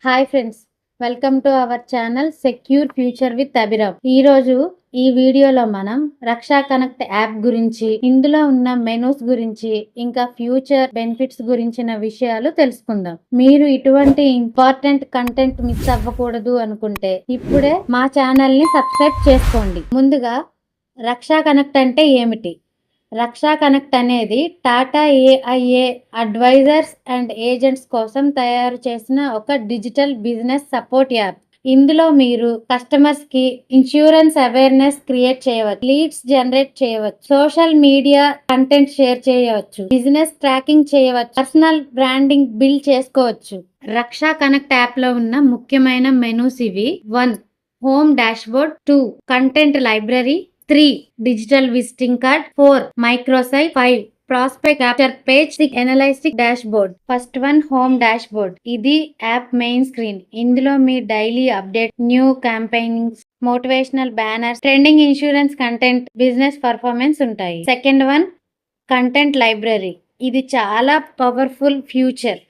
Hi friends, welcome to our channel secure future with Abhiram. ఈరోజు ఈ వీడియోలో మనం రక్షా కనెక్ట్ యాప్ గురించి, ఇందులో ఉన్న మెనూస్ గురించి, ఇంకా ఫ్యూచర్ బెనిఫిట్స్ గురించిన విషయాలు తెలుసుకుందాం. మీరు ఇటువంటి ఇంపార్టెంట్ కంటెంట్ మిస్ అవ్వకూడదు అనుకుంటే ఇప్పుడే మా ఛానల్ ని సబ్స్క్రైబ్ చేసుకోండి. ముందుగా రక్షా కనెక్ట్ అంటే ఏమిటి? రక్షా కనెక్ట్ అనేది Tata AIA advisors and agents కోసం తయారు చేసిన ఒక డిజిటల్ బిజినెస్ సపోర్ట్ యాప్. ఇందులో మీరు కస్టమర్స్ కి ఇన్సూరెన్స్ అవేర్నెస్ క్రియేట్ చేయవచ్చు, లీడ్స్ జనరేట్ చేయవచ్చు, సోషల్ మీడియా కంటెంట్ షేర్ చేయవచ్చు, బిజినెస్ ట్రాకింగ్ చేయవచ్చు, పర్సనల్ బ్రాండింగ్ బిల్డ్ చేసుకోవచ్చు. రక్షా కనెక్ట్ యాప్ లో ఉన్న ముఖ్యమైన మెనూస్ ఇవి: 1. Home dashboard, 2. Content library, 3. digital visiting card, 4. microsite, 5. prospect capture page, 6. analytic dashboard. First one home dashboard. ఇది app main screen. ఇందులో మీ daily update, new campaignings, motivational banners, trending insurance content, business performance ఉంటాయి. Second one content library. ఇది చాలా powerful future.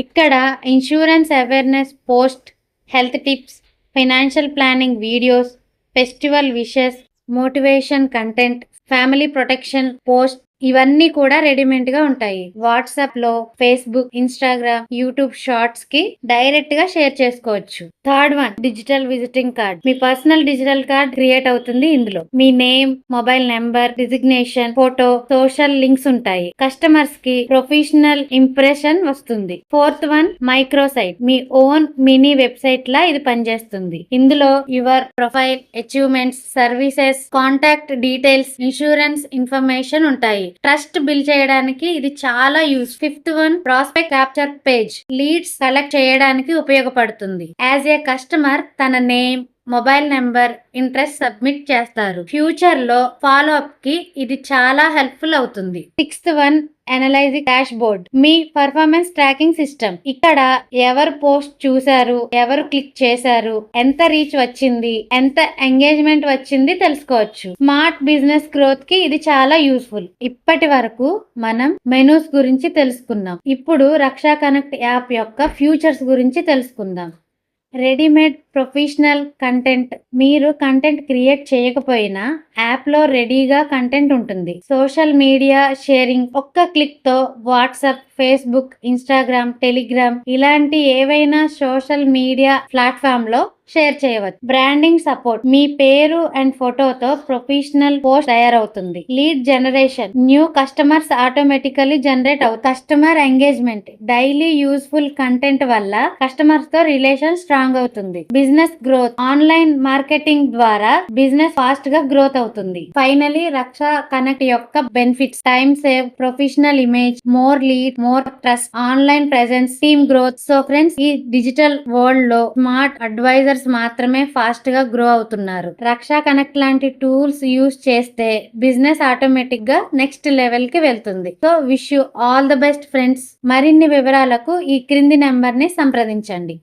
ఇక్కడ insurance awareness post, health tips, financial planning videos, festival wishes, motivation content, family protection post ఇవన్నీ కూడా readymade గా ఉంటాయి. WhatsApp లో, Facebook, Instagram, YouTube shorts కి డైరెక్ట్ గా షేర్ చేసుకోవచ్చు. Third one digital visiting card. మీ పర్సనల్ డిజిటల్ కార్డ్ క్రియేట్ అవుతుంది. ఇందులో మీ name, mobile number, designation, photo, social links ఉంటాయి. కస్టమర్స్ కి ప్రొఫెషనల్ ఇంప్రెషన్ వస్తుంది. Fourth one microsite. మీ ఓన్ మినీ వెబ్సైట్ లా ఇది పనిచేస్తుంది. ఇందులో your profile, achievements, services, contact details, insurance information ఉంటాయి. ట్రస్ట్ బిల్డ్ చేయడానికి ఇది చాలా use. Fifth one prospect capture page. Leads collect చేయడానికి ఉపయోగపడుతుంది. యాజ్ ఏ కస్టమర్ తన name, mobile number, interest submit చేస్తారు. ఫ్యూచర్ లో ఫాలో అప్ కి ఇది చాలా హెల్ప్ఫుల్ అవుతుంది. Sixth one analysing dashboard. మీ పర్ఫార్మెన్స్ ట్రాకింగ్ సిస్టమ్. ఇక్కడ ఎవరు పోస్ట్ చూసారు, ఎవరు క్లిక్ చేశారు, ఎంత రీచ్ వచ్చింది, ఎంత ఎంగేజ్మెంట్ వచ్చింది తెలుసుకోవచ్చు. స్మార్ట్ బిజినెస్ గ్రోత్ కి ఇది చాలా యూస్ఫుల్. ఇప్పటి వరకు మనం మెనూస్ గురించి తెలుసుకున్నాం. ఇప్పుడు రక్షా కనెక్ట్ యాప్ యొక్క ఫ్యూచర్స్ గురించి తెలుసుకుందాం. Readymade professional content. మీరు కంటెంట్ క్రియేట్ చేయకపోయినా యాప్ లో రెడీగా కంటెంట్ ఉంటుంది. Social media sharing. ఒక్క క్లిక్ తో వాట్సాప్, ఫేస్బుక్, ఇన్స్టాగ్రామ్, టెలిగ్రామ్ ఇలాంటి ఏవైనా సోషల్ మీడియా ప్లాట్ఫామ్ లో షేర్ చేయవచ్చు. Branding support. మీ పేరు అండ్ ఫోటోతో ప్రొఫెషనల్ పోస్ట్ తయారవుతుంది. Lead generation. New customers automatically generate అవుతాయి. Customer engagement. Daily useful content వల్ల కస్టమర్స్ తో రిలేషన్ స్ట్రాంగ్ అవుతుంది. Business growth. ఆన్లైన్ మార్కెటింగ్ ద్వారా బిజినెస్ ఫాస్ట్ గా గ్రోత్ అవుతుంది. ఫైనలీ రక్షా కనెక్ట్ యొక్క benefits: time save, professional image, more lead, more trust, online presence, team growth. So friends, ఈ digital world లో smart advisors మాత్రమే fast గా grow అవుతున్నారు. రక్షా కనెక్ట్ లాంటి టూల్స్ యూస్ చేస్తే బిజినెస్ ఆటోమేటిక్ గా నెక్స్ట్ లెవెల్ కి వెళ్తుంది. So wish you all the best friends. మరిన్ని వివరాలకు ఈ క్రింది నెంబర్ ని సంప్రదించండి.